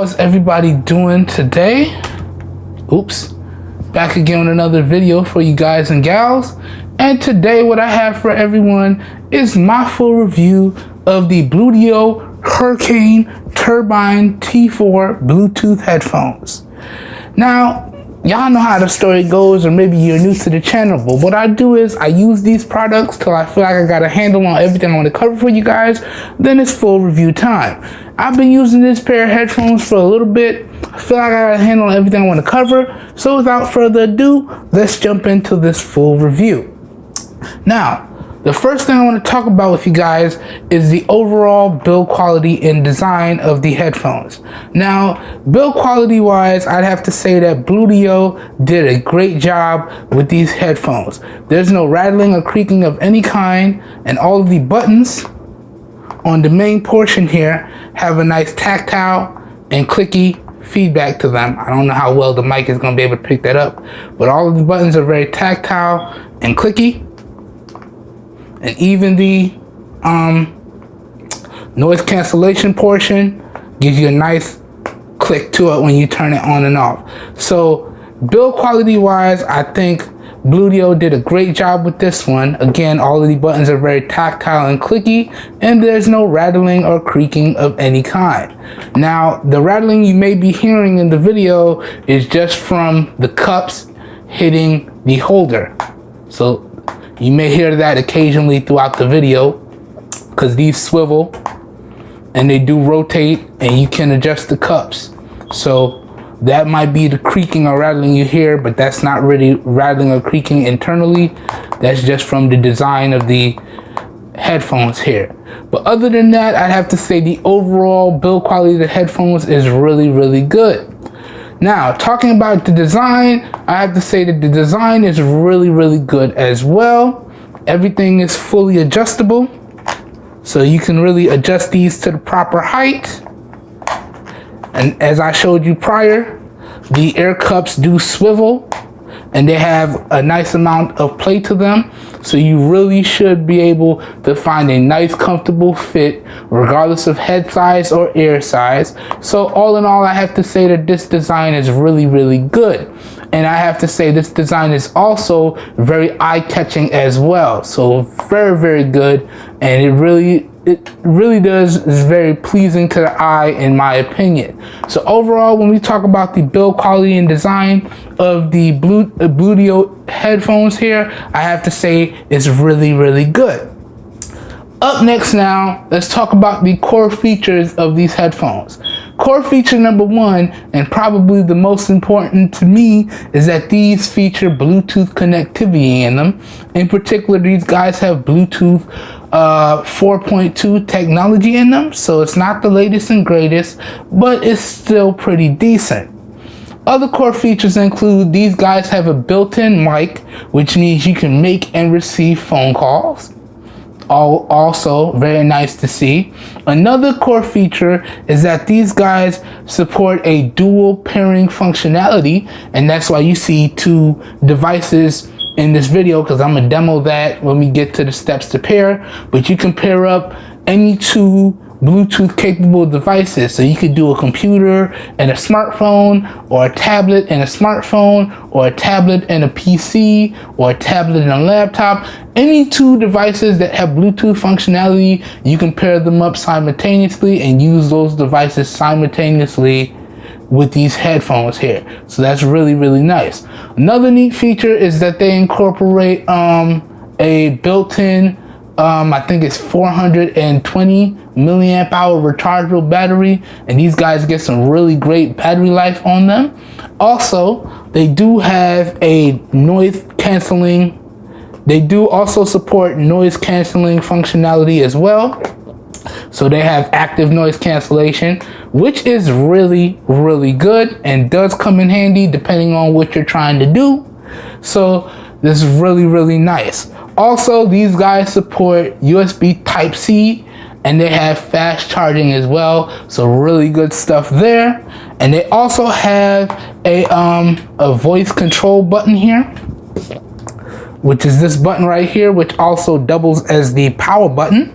How's everybody doing today? Oops. Back again with another video for you guys and gals. And today what I have for everyone is my full review of the Bluedio T4 Bluetooth Headphones. Now, y'all know how the story goes, or maybe you're new to the channel, but what I do is I use these products till I feel like I got a handle on everything I want to cover for you guys. Then it's full review time. I've been using this pair of headphones for a little bit. I feel like I got a handle on everything I want to cover. So without further ado, let's jump into this full review. Now, the first thing I want to talk about with you guys is the overall build quality and design of the headphones. Now, build quality wise, I'd have to say that Bluedio did a great job with these headphones. There's no rattling or creaking of any kind, and all of the buttons on the main portion here have a nice tactile and clicky feedback to them. I don't know how well the mic is going to be able to pick that up, but all of the buttons are very tactile and clicky. And even the noise cancellation portion gives you a nice click to it when you turn it on and off. So build quality wise, I think Bluedio did a great job with this one. Again, all of the buttons are very tactile and clicky, and there's no rattling or creaking of any kind. Now, the rattling you may be hearing in the video is just from the cups hitting the holder. So you may hear that occasionally throughout the video because these swivel and they do rotate and you can adjust the cups. So that might be the creaking or rattling you hear, but that's not really rattling or creaking internally. That's just from the design of the headphones here. But other than that, I'd have to say the overall build quality of the headphones is really, really good. Now, talking about the design, I have to say that the design is really, really good as well. Everything is fully adjustable, so you can really adjust these to the proper height. And as I showed you prior, the air cups do swivel and they have a nice amount of play to them. So you really should be able to find a nice, comfortable fit regardless of head size or ear size. So all in all, I have to say that this design is really, really good. And I have to say this design is also very eye-catching as well. So very, very good. And it really is very pleasing to the eye in my opinion. So overall, when we talk about the build quality and design of the Bluedio headphones here, I have to say it's really, really good. Up next now, let's talk about the core features of these headphones. Core feature number one, and probably the most important to me, is that these feature Bluetooth connectivity in them. In particular, these guys have Bluetooth 4.2 technology in them, so it's not the latest and greatest, but it's still pretty decent. Other core features include these guys have a built-in mic, which means you can make and receive phone calls. Also very nice to see. Another core feature is that these guys support a dual pairing functionality, and that's why you see two devices in this video, because I'm gonna demo that when we get to the steps to pair. But you can pair up any two Bluetooth capable devices. So you could do a computer and a smartphone, or a tablet and a smartphone, or a tablet and a PC, or a tablet and a laptop. Any two devices that have Bluetooth functionality, you can pair them up simultaneously and use those devices simultaneously with these headphones here. So that's really, really nice. Another neat feature is that they incorporate a built-in I think it's 420 milliamp hour rechargeable battery, and these guys get some really great battery life on them. Also, they do have a noise canceling. They do also support noise canceling functionality as well. So they have active noise cancellation, which is really, really good and does come in handy depending on what you're trying to do. So this is really, really nice. Also, these guys support USB Type-C, and they have fast charging as well. So really good stuff there. And they also have a voice control button here, which is this button right here, which also doubles as the power button.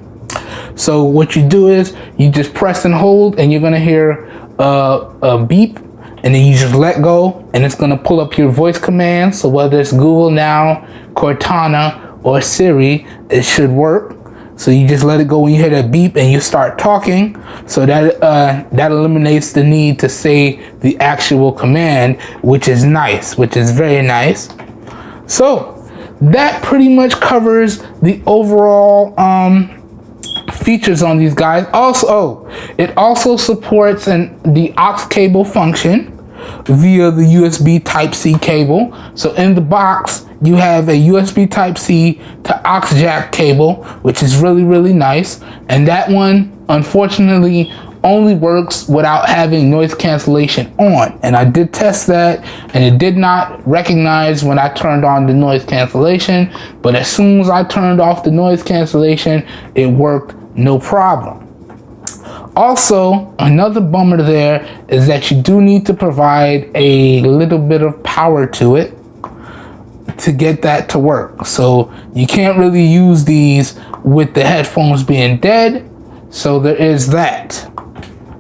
So what you do is you just press and hold, and you're gonna hear a beep, and then you just let go, and it's gonna pull up your voice commands. So whether it's Google Now, Cortana, or Siri, it should work. So you just let it go when you hear that beep and you start talking. So that eliminates the need to say the actual command, which is nice, which is very nice. So that pretty much covers the overall features on these guys. Also, it also supports the aux cable function via the USB Type-C cable. So in the box, you have a USB Type-C to aux jack cable, which is really, really nice. And that one, unfortunately, only works without having noise cancellation on. And I did test that, and it did not recognize when I turned on the noise cancellation. But as soon as I turned off the noise cancellation, it worked no problem. Also, another bummer there is that you do need to provide a little bit of power to it to get that to work. So you can't really use these with the headphones being dead. So there is that.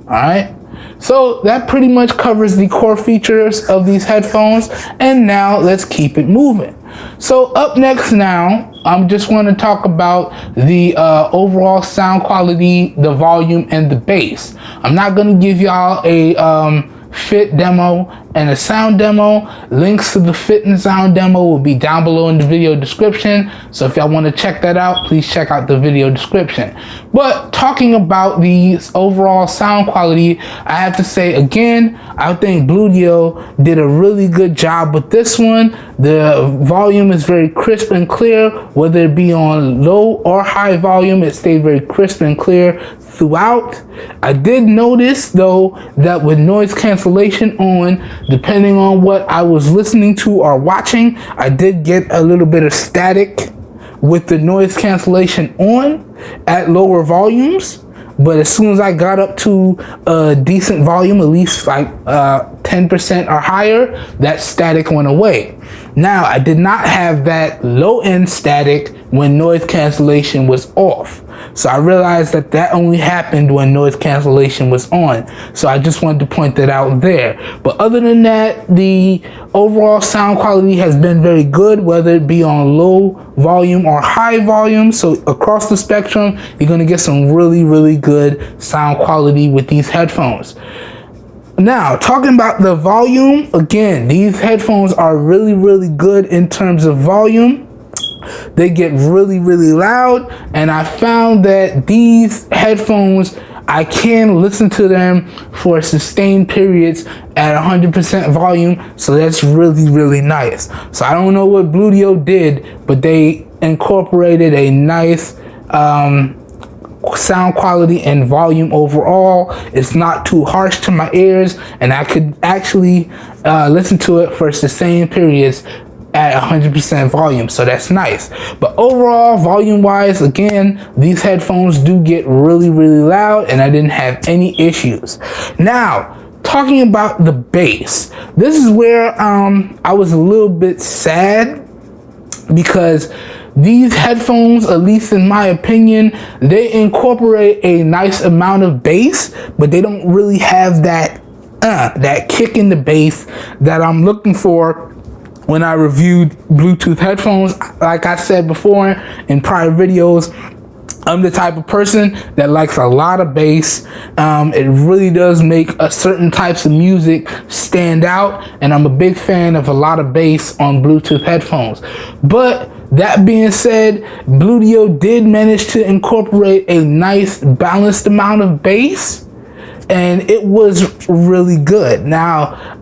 All right. So that pretty much covers the core features of these headphones. And now let's keep it moving. So up next now, I just want to talk about the overall sound quality, the volume, and the bass. I'm not going to give y'all a fit demo and a sound demo. Links to the fit and sound demo will be down below in the video description. So if y'all want to check that out, please check out the video description. But talking about the overall sound quality, I have to say again, I think Bluedio did a really good job with this one. The volume is very crisp and clear, whether it be on low or high volume, it stayed very crisp and clear throughout. I did notice though that with noise cancellation on, depending on what I was listening to or watching, I did get a little bit of static with the noise cancellation on at lower volumes. But as soon as I got up to a decent volume, at least like 10% or higher, that static went away. Now, I did not have that low end static when noise cancellation was off. So I realized that that only happened when noise cancellation was on. So I just wanted to point that out there. But other than that, the overall sound quality has been very good, whether it be on low volume or high volume. So across the spectrum, you're going to get some really, really good sound quality with these headphones. Now, talking about the volume, again, these headphones are really, really good in terms of volume. They get really, really loud, and I found that these headphones, I can listen to them for sustained periods at 100% volume, so that's really, really nice. So I don't know what Bluedio did, but they incorporated a nice sound quality and volume overall. It's not too harsh to my ears, and I could actually listen to it for sustained periods at 100% volume, so that's nice. But overall, volume wise, again, these headphones do get really, really loud, and I didn't have any issues. Now, talking about the bass, this is where I was a little bit sad, because these headphones, at least in my opinion, they incorporate a nice amount of bass, but they don't really have that kick in the bass that I'm looking for when I reviewed Bluetooth headphones. Like I said before in prior videos, I'm the type of person that likes a lot of bass. It really does make certain types of music stand out, and I'm a big fan of a lot of bass on Bluetooth headphones. But that being said, Bluedio did manage to incorporate a nice balanced amount of bass, and it was really good. Now,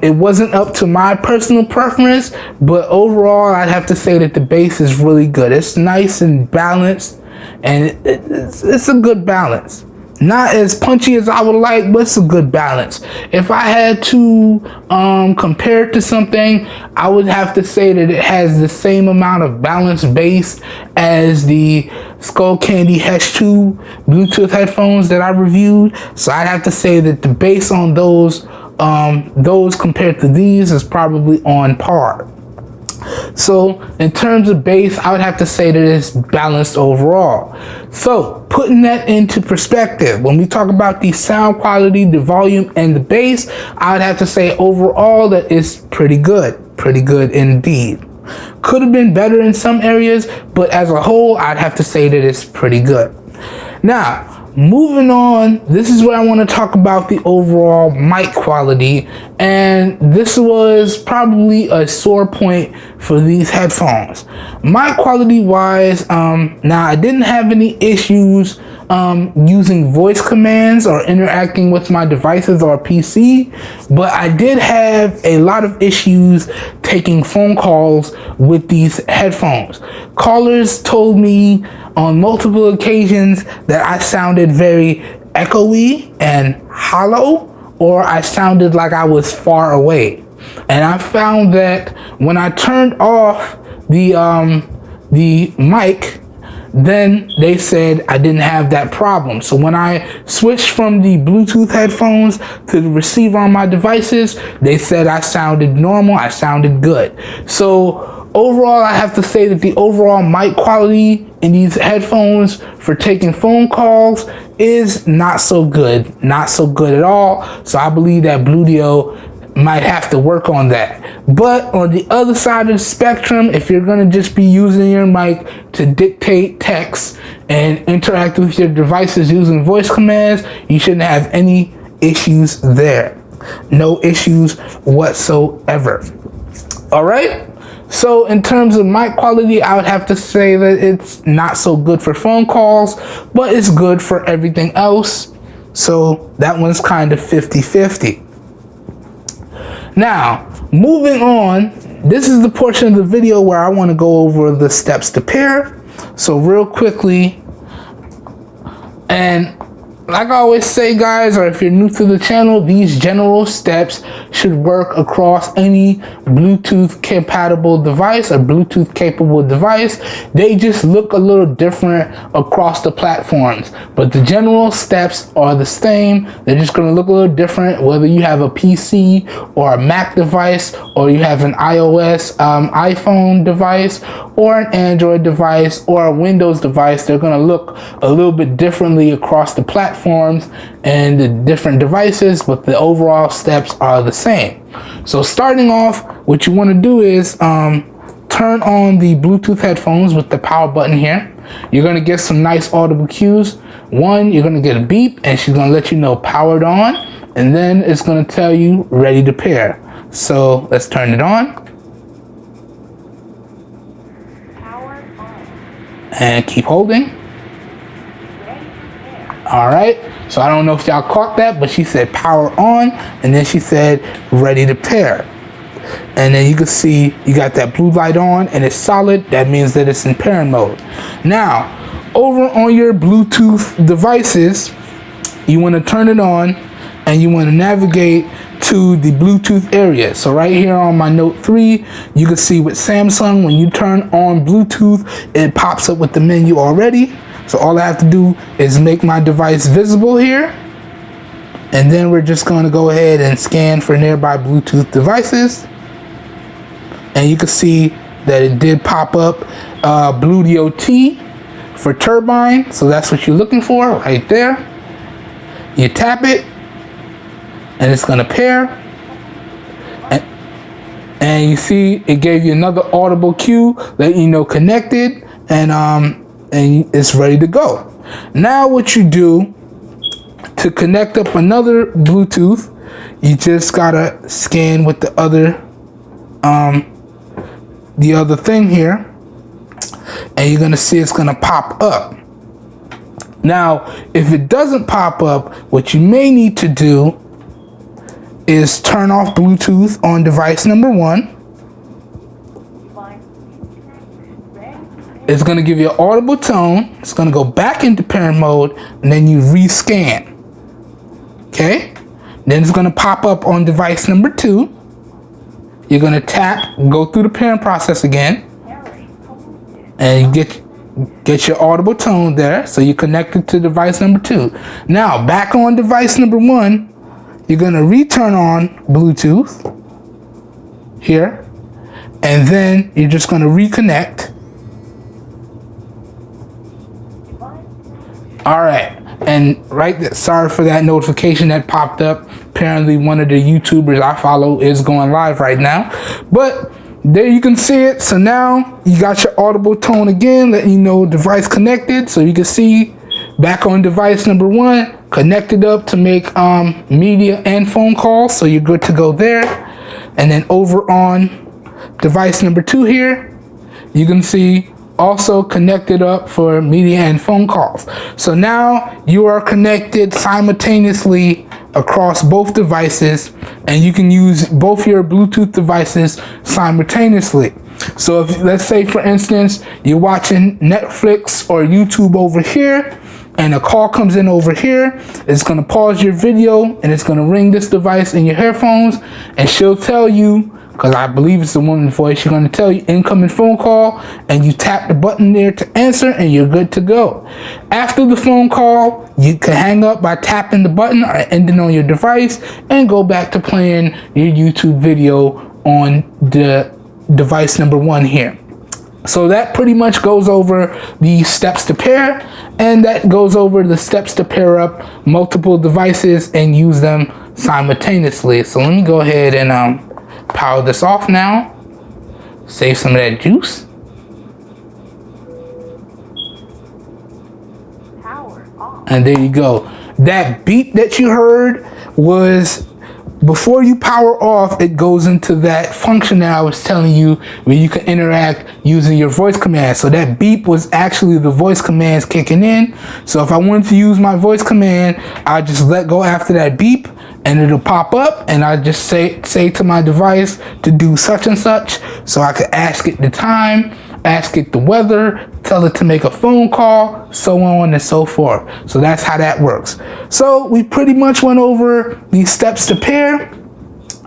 it wasn't up to my personal preference, but overall, I'd have to say that the bass is really good. It's nice and balanced, and it's a good balance. Not as punchy as I would like, but it's a good balance. If I had to compare it to something, I would have to say that it has the same amount of balanced bass as the Skull Candy Hesh 2 Bluetooth headphones that I reviewed. So I'd have to say that the bass on those compared to these is probably on par. So in terms of bass, I would have to say that it's balanced overall. So putting that into perspective, when we talk about the sound quality, the volume, and the bass, I would have to say overall that it's pretty good indeed. Could have been better in some areas, but as a whole, I'd have to say that it's pretty good. Now, moving on, this is where I want to talk about the overall mic quality, and this was probably a sore point for these headphones. Mic quality wise, now I didn't have any issues using voice commands or interacting with my devices or PC, but I did have a lot of issues taking phone calls with these headphones. Callers told me on multiple occasions that I sounded very echoey and hollow, or I sounded like I was far away. And I found that when I turned off the mic, then they said I didn't have that problem. So when I switched from the Bluetooth headphones to the receiver on my devices, they said I sounded normal, I sounded good. So overall, I have to say that the overall mic quality in these headphones for taking phone calls is not so good at all. So I believe that Bluedio might have to work on that. But on the other side of the spectrum, if you're gonna just be using your mic to dictate text and interact with your devices using voice commands, you shouldn't have any issues there. No issues whatsoever. All right. So in terms of mic quality, I would have to say that it's not so good for phone calls, but it's good for everything else. So that one's kind of 50-50. Now, moving on, this is the portion of the video where I want to go over the steps to pair. So real quickly, and like I always say, guys, or if you're new to the channel, these general steps should work across any Bluetooth compatible device or Bluetooth capable device. They just look a little different across the platforms, but the general steps are the same. They're just going to look a little different whether you have a PC or a Mac device, or you have an iOS iPhone device, or an Android device, or a Windows device. They're going to look a little bit differently across the platforms and the different devices, but the overall steps are the same. So starting off, what you want to do is turn on the Bluetooth headphones with the power button here. You're going to get some nice audible cues. One, you're going to get a beep, and she's going to let you know powered on, and then it's going to tell you ready to pair. So let's turn it on. Power on. And keep holding. All right, so I don't know if y'all caught that, but she said power on, and then she said ready to pair. And then you can see you got that blue light on and it's solid. That means that it's in pairing mode. Now, over on your Bluetooth devices, you want to turn it on and you want to navigate to the Bluetooth area. So right here on my Note 3, you can see with Samsung, when you turn on Bluetooth, it pops up with the menu already. So all I have to do is make my device visible here, and then we're just going to go ahead and scan for nearby Bluetooth devices, and you can see that it did pop up Bluedio T for turbine. So that's what you're looking for right there. You tap it and it's going to pair, and you see it gave you another audible cue that you know connected, and it's ready to go. Now what you do to connect up another Bluetooth, you just gotta scan with the other thing here, and you're gonna see it's gonna pop up. Now if it doesn't pop up, what you may need to do is turn off Bluetooth on device number 1. It's going to give you an audible tone. It's going to go back into pairing mode, and then you rescan. Okay? Then it's going to pop up on device number 2. You're going to tap, go through the pairing process again, and you get your audible tone there. So you're connected to device number 2. Now, back on device number 1, you're going to return on Bluetooth here. and then you're just going to reconnect. All right, and right there, sorry for that notification that popped up. Apparently one of the YouTubers I follow is going live right now, but there you can see it. So now you got your audible tone again, letting you know device connected. So you can see back on device number 1, connected up to make media and phone calls. So you're good to go there. And then over on device number 2 here, you can see also connected up for media and phone calls. So now you are connected simultaneously across both devices, and you can use both your Bluetooth devices simultaneously. So if, let's say for instance, you're watching Netflix or YouTube over here, and a call comes in over here, it's going to pause your video and it's going to ring this device in your headphones, and she'll tell you, because I believe it's a woman's voice, she's going to tell you incoming phone call, and you tap the button there to answer, and you're good to go. After the phone call, you can hang up by tapping the button or ending on your device and go back to playing your YouTube video on the device number 1 here. So that pretty much goes over the steps to pair, and that goes over the steps to pair up multiple devices and use them simultaneously. So let me go ahead and power this off now. Save some of that juice. Power off. And there you go. That beep that you heard was before you power off. It goes into that function that I was telling you where you can interact using your voice command. So that beep was actually the voice commands kicking in. So if I wanted to use my voice command, I just let go after that beep, and it'll pop up, and I just say to my device to do such and such. So I could ask it the time, ask it the weather, tell it to make a phone call, so on and so forth. So that's how that works. So we pretty much went over these steps to pair.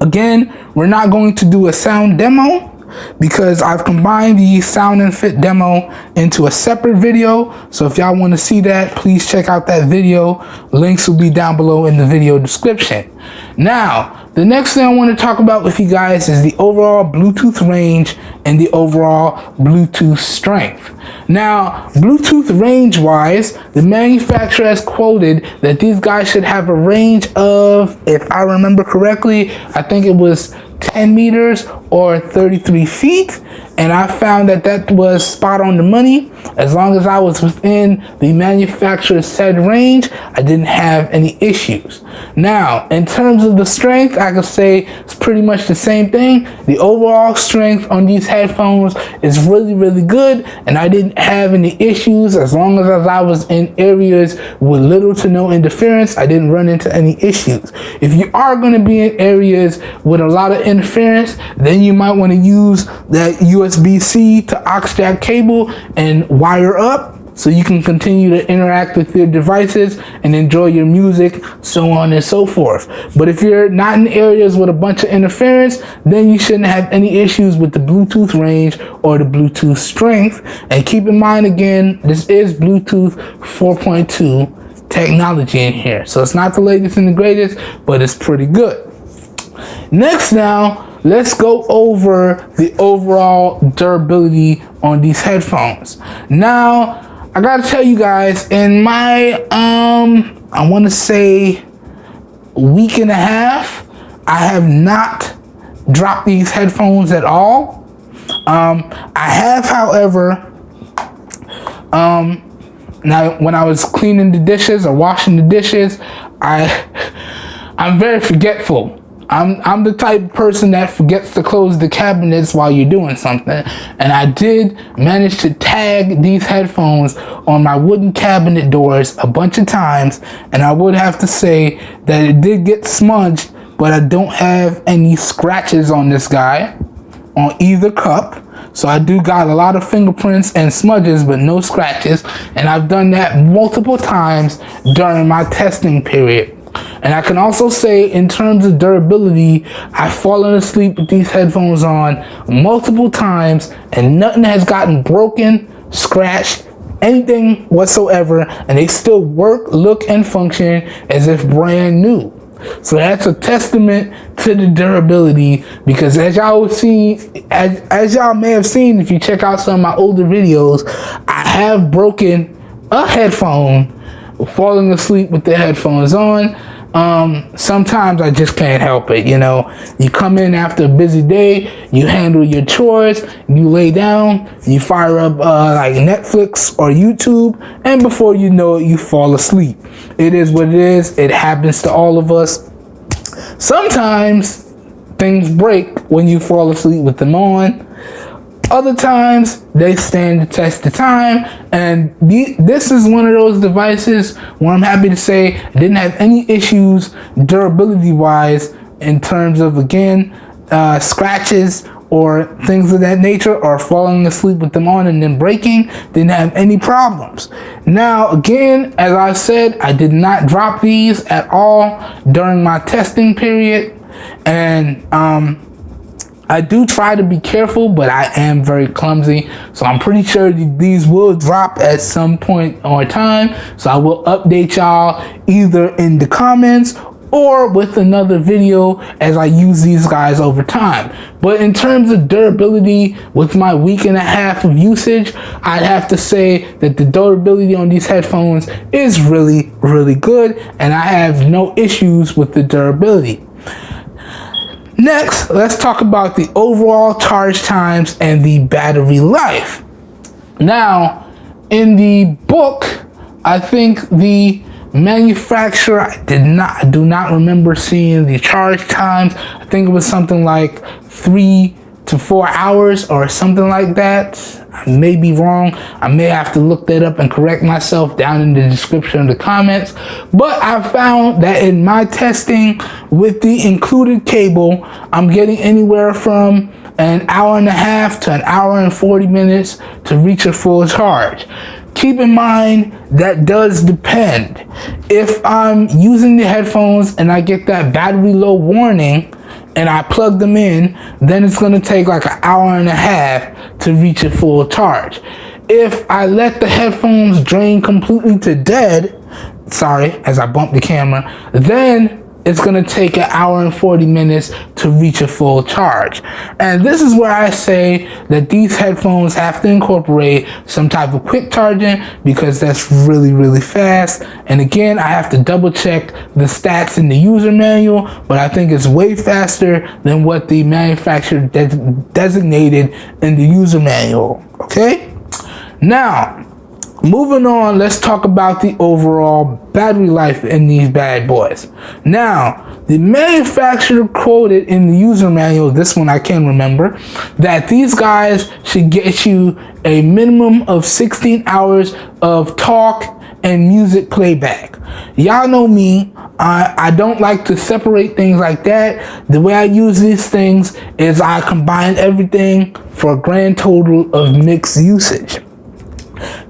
Again, we're not going to do a sound demo because I've combined the sound and fit demo into a separate video. So if y'all want to see that, please check out that video. Links will be down below in the video description. Now, the next thing I want to talk about with you guys is the overall Bluetooth range and the overall Bluetooth strength. Now, Bluetooth range wise, the manufacturer has quoted that these guys should have a range of, if I remember correctly, I think it was 10 meters or 33 feet, and I found that that was spot on the money. As long as I was within the manufacturer's said range, I didn't have any issues. Now, in terms of the strength, I could say it's pretty much the same thing. The overall strength on these headphones is really, really good, and I didn't have any issues. As long as I was in areas with little to no interference, I didn't run into any issues. If you are going to be in areas with a lot of interference, then you might want to use that USB-C to aux jack cable and wire up so you can continue to interact with your devices and enjoy your music, so on and so forth. But if you're not in areas with a bunch of interference, then you shouldn't have any issues with the Bluetooth range or the Bluetooth strength. And keep in mind, again, this is Bluetooth 4.2 technology in here. So it's not the latest and the greatest, but it's pretty good. Next now, let's go over the overall durability on these headphones. Now, I gotta tell you guys, in my, I wanna say week and a half, I have not dropped these headphones at all. I have, however, now when I was cleaning the dishes or washing the dishes, I'm very forgetful. I'm the type of person that forgets to close the cabinets while you're doing something. And I did manage to tag these headphones on my wooden cabinet doors a bunch of times. And I would have to say that it did get smudged, but I don't have any scratches on this guy on either cup. So I do got a lot of fingerprints and smudges, but no scratches. And I've done that multiple times during my testing period. And I can also say, in terms of durability, I've fallen asleep with these headphones on multiple times and nothing has gotten broken, scratched, anything whatsoever, and they still work, look, and function as if brand new. So that's a testament to the durability, because as y'all see, as y'all may have seen if you check out some of my older videos, I have broken a headphone falling asleep with the headphones on. Sometimes I just can't help it. You know, you come in after a busy day, you handle your chores, you lay down, you fire up like Netflix or YouTube, and before you know it, you fall asleep. It is what it is. It happens to all of us. Sometimes things break when you fall asleep with them on. Other times, they stand the test of time, and this is one of those devices where I'm happy to say I didn't have any issues durability-wise in terms of, again, scratches or things of that nature, or falling asleep with them on and then breaking. Didn't have any problems. Now, again, as I said, I did not drop these at all during my testing period, and I do try to be careful, but I am very clumsy, so I'm pretty sure these will drop at some point or time. So I will update y'all either in the comments or with another video as I use these guys over time. But in terms of durability, with my week and a half of usage, I'd have to say that the durability on these headphones is really, really good, and I have no issues with the durability. Next, let's talk about the overall charge times and the battery life. Now, in the book, I think the manufacturer, I do not remember seeing the charge times. I think it was something like 3 to 4 hours or something like that. I may be wrong. I may have to look that up and correct myself down in the description of the comments. But I found that in my testing with the included cable, I'm getting anywhere from an hour and a half to an hour and 40 minutes to reach a full charge. Keep in mind, that does depend. If I'm using the headphones and I get that battery low warning and I plug them in, then it's going to take like an hour and a half to reach a full charge. If I let the headphones drain completely to dead, sorry, as I bump the camera, then it's going to take an hour and 40 minutes to reach a full charge. And this is where I say that these headphones have to incorporate some type of quick charging, because that's really, really fast. And again, I have to double check the stats in the user manual, but I think it's way faster than what the manufacturer designated in the user manual. Okay? Now, moving on, let's talk about the overall battery life in these bad boys. Now, the manufacturer quoted in the user manual, this one I can remember, that these guys should get you a minimum of 16 hours of talk and music playback. Y'all know me, I don't like to separate things like that. The way I use these things is I combine everything for a grand total of mixed usage.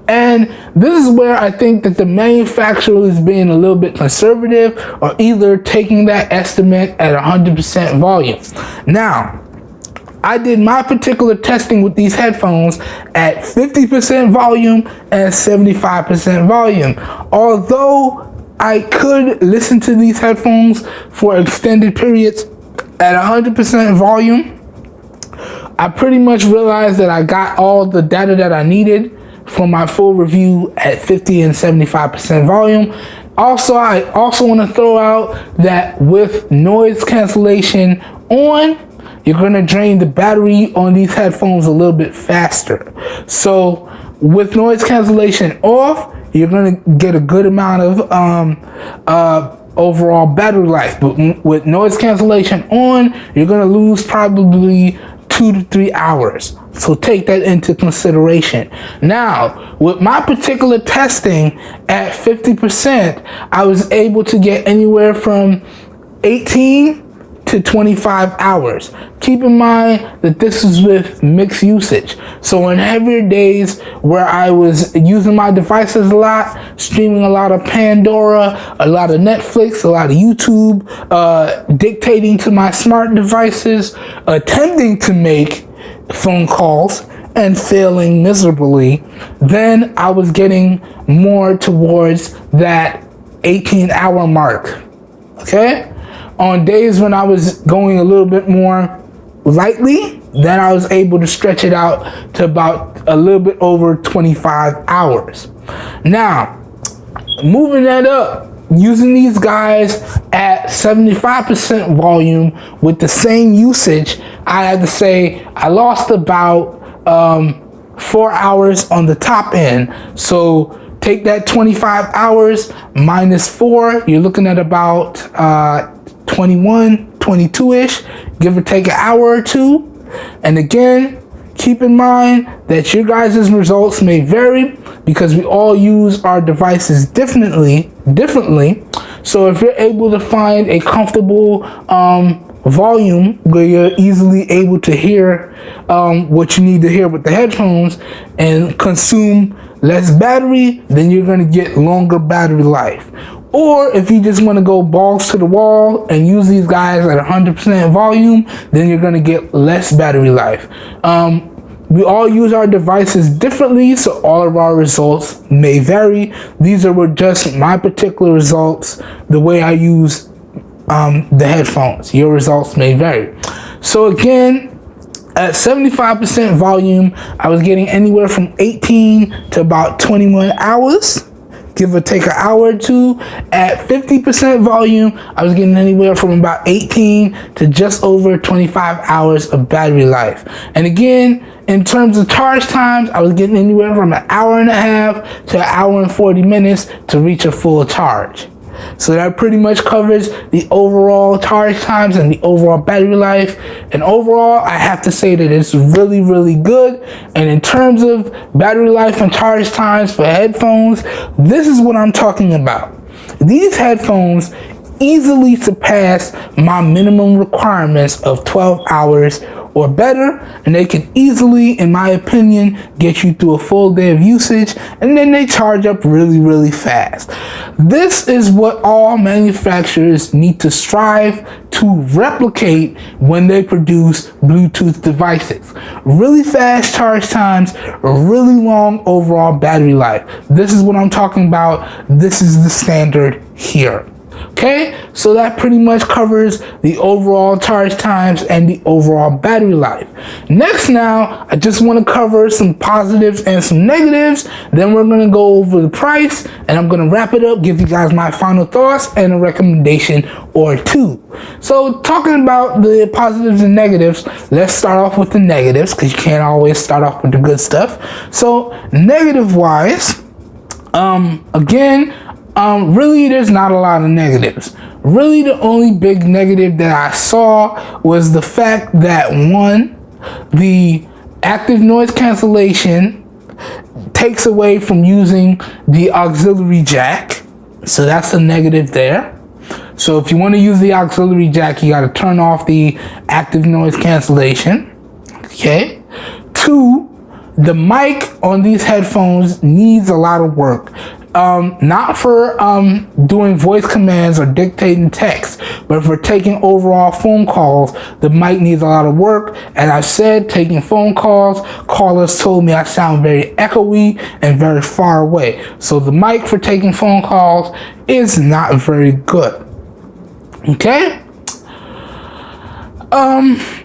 And this is where I think that the manufacturer is being a little bit conservative, or either taking that estimate at 100% volume. Now, I did my particular testing with these headphones at 50% volume and 75% volume. Although I could listen to these headphones for extended periods at 100% volume, I pretty much realized that I got all the data that I needed for my full review at 50 and 75% volume. Also, I also want to throw out that with noise cancellation on, you're going to drain the battery on these headphones a little bit faster. So with noise cancellation off, you're going to get a good amount of overall battery life. But with noise cancellation on, you're going to lose probably 2 to 3 hours. So take that into consideration. Now, with my particular testing at 50%, I was able to get anywhere from 18 to 25 hours. Keep in mind that this is with mixed usage. So in heavier days where I was using my devices a lot, streaming a lot of Pandora, a lot of Netflix, a lot of YouTube, dictating to my smart devices, attempting to make phone calls and failing miserably, then I was getting more towards that 18-hour mark. Okay? On days when I was going a little bit more lightly, then I was able to stretch it out to about a little bit over 25 hours. Now, moving that up, using these guys at 75% volume with the same usage, I had to say I lost about 4 hours on the top end. So take that 25 hours minus 4, you're looking at about 21, 22-ish, give or take an hour or two. And again, keep in mind that your guys' results may vary because we all use our devices differently. So if you're able to find a comfortable volume where you're easily able to hear what you need to hear with the headphones and consume less battery, then you're going to get longer battery life. Or if you just want to go balls to the wall and use these guys at 100% volume, then you're going to get less battery life. We all use our devices differently, so all of our results may vary. These are just my particular results, the way I use the headphones. Your results may vary. So again, at 75% volume, I was getting anywhere from 18 to about 21 hours, give or take an hour or two. At 50% volume, I was getting anywhere from about 18 to just over 25 hours of battery life. And again, in terms of charge times, I was getting anywhere from an hour and a half to an hour and 40 minutes to reach a full charge. So that pretty much covers the overall charge times and the overall battery life. And overall, I have to say that it's really, really good. And in terms of battery life and charge times for headphones, this is what I'm talking about. These headphones easily surpass my minimum requirements of 12 hours or better, and they can easily, in my opinion, get you through a full day of usage, and then they charge up really, really fast. This is what all manufacturers need to strive to replicate when they produce Bluetooth devices. Really fast charge times, really long overall battery life. This is what I'm talking about. This is the standard here. Okay, so that pretty much covers the overall charge times and the overall battery life. Next now, I just want to cover some positives and some negatives. Then we're going to go over the price, and I'm going to wrap it up, give you guys my final thoughts and a recommendation or two. So talking about the positives and negatives, let's start off with the negatives because you can't always start off with the good stuff. So negative wise, again, really there's not a lot of negatives. Really the only big negative that I saw was the fact that one, the active noise cancellation takes away from using the auxiliary jack. So that's a negative there. So if you want to use the auxiliary jack, you got to turn off the active noise cancellation. Okay. Two, the mic on these headphones needs a lot of work. Not for doing voice commands or dictating text, but for taking overall phone calls. The mic needs a lot of work. As I said, taking phone calls, callers told me I sound very echoey and very far away. So the mic for taking phone calls is not very good. Okay?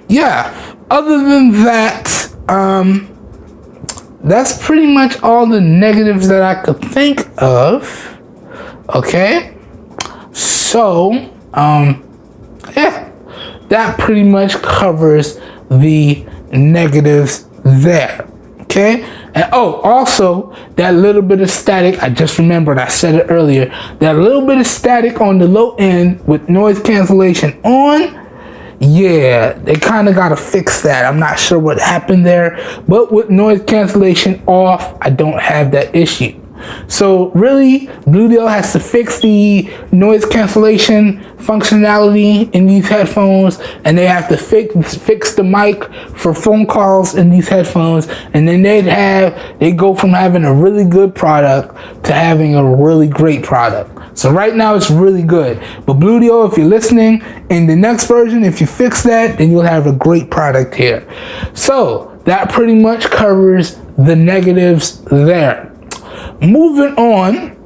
Yeah. Other than that, that's pretty much all the negatives that I could think of. Okay, so yeah, that pretty much covers the negatives there. Okay, and oh, also that little bit of static, I just remembered, I said it earlier, that little bit of static on the low end with noise cancellation on. Yeah, they kind of got to fix that. I'm not sure what happened there, but with noise cancellation off, I don't have that issue. So really, Bluedio has to fix the noise cancellation functionality in these headphones, and they have to fix the mic for phone calls in these headphones, and then they go from having a really good product to having a really great product. So right now it's really good. But Bluedio, if you're listening, in the next version, if you fix that, then you'll have a great product here. So that pretty much covers the negatives there. Moving on,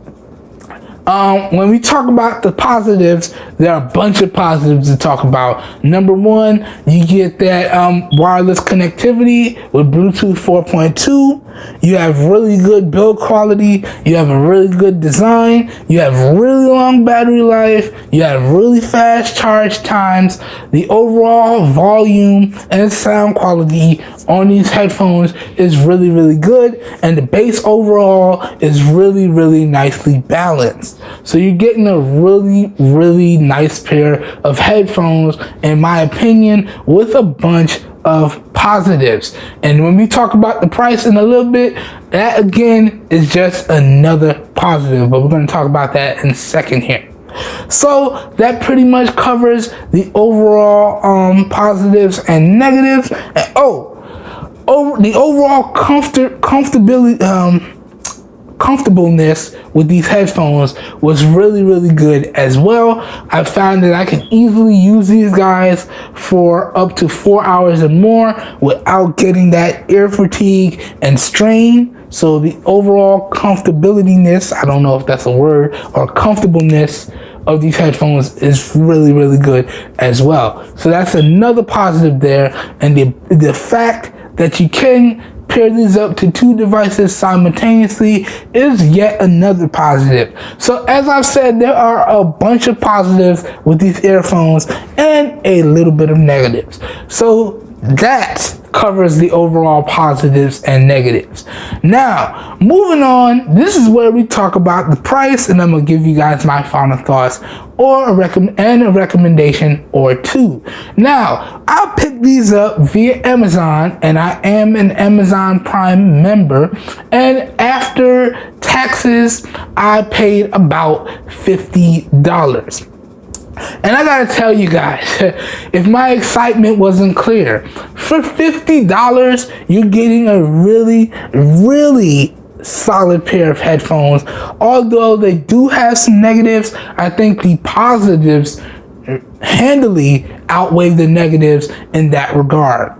When we talk about the positives, there are a bunch of positives to talk about. Number one, you get that wireless connectivity with Bluetooth 4.2. You have really good build quality. You have a really good design. You have really long battery life. You have really fast charge times. The overall volume and sound quality on these headphones is really, really good. And the bass overall is really, really nicely balanced. So you're getting a really, really nice pair of headphones, in my opinion, with a bunch of positives. And when we talk about the price in a little bit, that again is just another positive, but we're going to talk about that in a second here. So that pretty much covers the overall positives and negatives. And the overall comfortableness with these headphones was really, really good as well. I found that I can easily use these guys for up to 4 hours or more without getting that ear fatigue and strain. So the overall comfortability-ness, I don't know if that's a word, or comfortableness of these headphones is really, really good as well. So that's another positive there. And the fact that you can pair these up to two devices simultaneously is yet another positive. So as I've said, there are a bunch of positives with these earphones and a little bit of negatives. So that covers the overall positives and negatives. Now, moving on, this is where we talk about the price, and I'm gonna give you guys my final thoughts or a recommendation or two. Now, I picked these up via Amazon, and I am an Amazon Prime member, and after taxes, I paid about $50. And I gotta tell you guys, if my excitement wasn't clear, for $50, you're getting a really, really solid pair of headphones. Although they do have some negatives, I think the positives handily outweigh the negatives in that regard.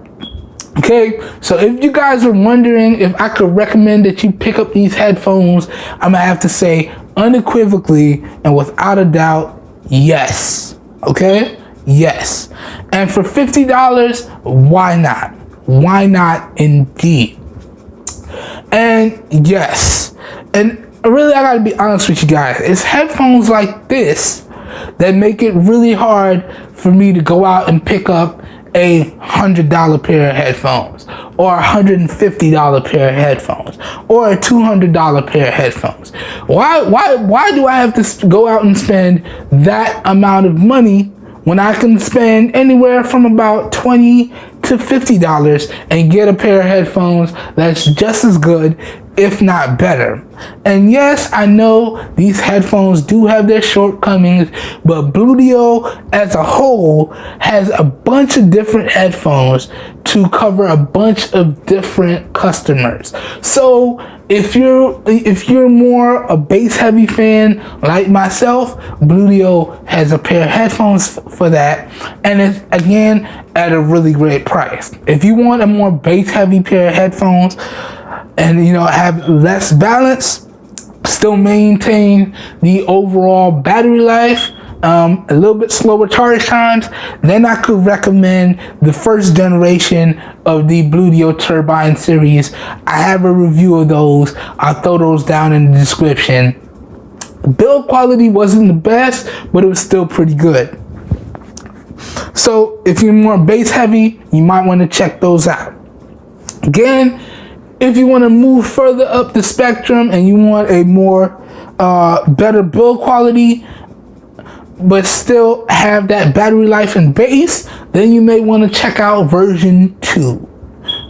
Okay, so if you guys are wondering if I could recommend that you pick up these headphones, I'm gonna have to say unequivocally and without a doubt, yes. Okay? Yes. And for $50, why not? Why not indeed? And yes. And really, I gotta be honest with you guys. It's headphones like this that make it really hard for me to go out and pick up a $100 pair of headphones, or $150 pair of headphones, or a $200 pair of headphones. Why do I have to go out and spend that amount of money when I can spend anywhere from about $20 to $50 and get a pair of headphones that's just as good, if not better? And yes, I know these headphones do have their shortcomings, but Bluedio as a whole has a bunch of different headphones to cover a bunch of different customers. So if you're more a bass heavy fan like myself, Bluedio has a pair of headphones for that, and it's again at a really great price. If you want a more bass heavy pair of headphones and have less balance, still maintain the overall battery life, a little bit slower charge times, then I could recommend the first generation of the Bluedio Turbine series. I have a review of those. I'll throw those down in the description. Build quality wasn't the best, but it was still pretty good. So if you're more bass heavy, you might want to check those out. Again, if you want to move further up the spectrum and you want a more better build quality, but still have that battery life and bass, then you may want to check out version 2.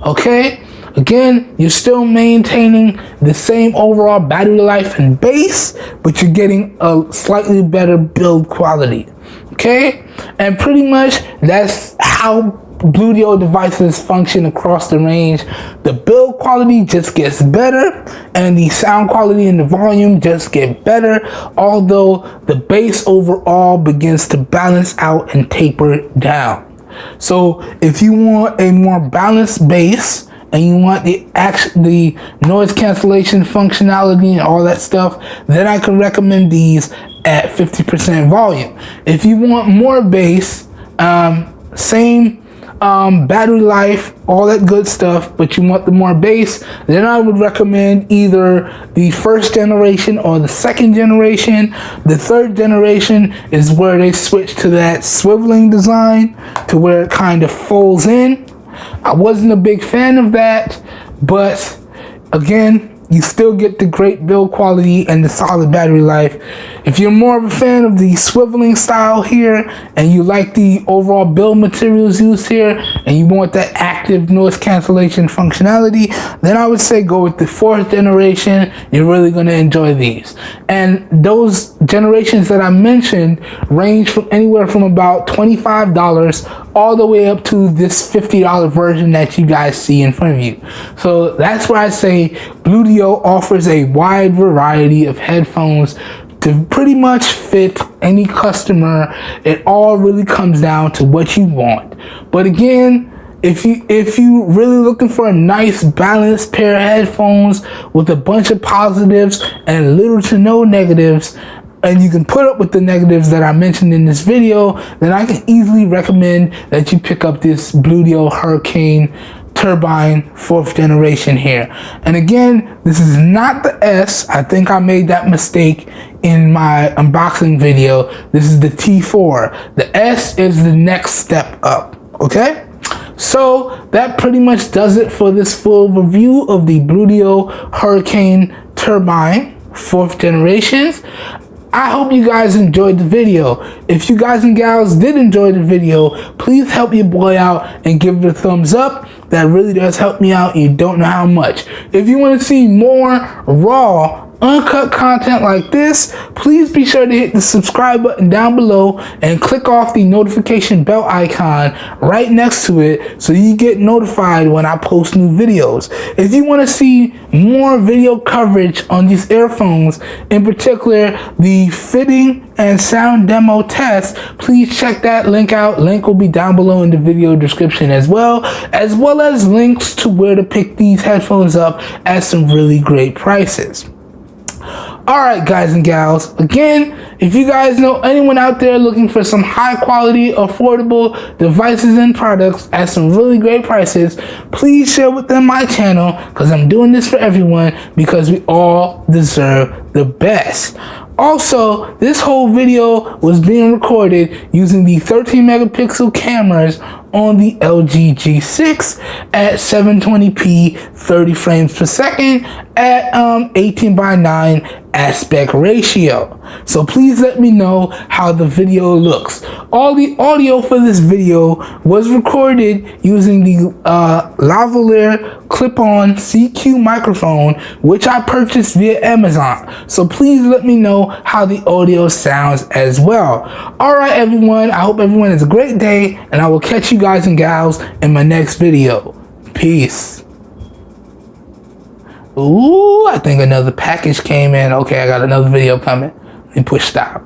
Okay? Again, you're still maintaining the same overall battery life and bass, but you're getting a slightly better build quality. Okay? And pretty much that's how Bluedio devices function across the range. The build quality just gets better, and the sound quality and the volume just get better, although the bass overall begins to balance out and taper down. So if you want a more balanced bass and you want the noise cancellation functionality and all that stuff, then I can recommend these at 50% volume. If you want more bass, same battery life, all that good stuff, but you want the more bass, then I would recommend either the first generation or the second generation. The third generation is where they switch to that swiveling design to where it kind of folds in. I wasn't a big fan of that, but again, you still get the great build quality and the solid battery life. If you're more of a fan of the swiveling style here and you like the overall build materials used here and you want that active noise cancellation functionality, then I would say go with the fourth generation. You're really going to enjoy these. And those generations that I mentioned range from anywhere from about $25 all the way up to this $50 version that you guys see in front of you. So that's why I say Bluedio offers a wide variety of headphones to pretty much fit any customer. It all really comes down to what you want. But again, if you really looking for a nice balanced pair of headphones with a bunch of positives and little to no negatives, and you can put up with the negatives that I mentioned in this video, then I can easily recommend that you pick up this Bluedio Hurricane Turbine 4th generation here. And again, this is not the S. I think I made that mistake in my unboxing video. This is the T4. The S is the next step up, okay? So that pretty much does it for this full review of the Bluedio Hurricane Turbine 4th generations. I hope you guys enjoyed the video. If you guys and gals did enjoy the video, please help your boy out and give it a thumbs up. That really does help me out. You don't know how much. If you want to see more raw, uncut content like this, please be sure to hit the subscribe button down below and click off the notification bell icon right next to it so you get notified when I post new videos. If you want to see more video coverage on these earphones, in particular the fitting and sound demo test, please check that link out. Link will be down below in the video description as well as links to where to pick these headphones up at some really great prices. Alright guys and gals, again, if you guys know anyone out there looking for some high quality, affordable devices and products at some really great prices, please share with them my channel, because I'm doing this for everyone, because we all deserve the best. Also, this whole video was being recorded using the 13 megapixel cameras on the LG G6 at 720p 30 frames per second at 18:9 aspect ratio. So please let me know how the video looks. All the audio for this video was recorded using the lavalier clip-on CQ microphone, which I purchased via Amazon. So please let me know how the audio sounds as well. Alright everyone, I hope everyone has a great day, and I will catch you guys and gals in my next video. Peace. Ooh, I think another package came in. Okay, I got another video coming. Let me push stop.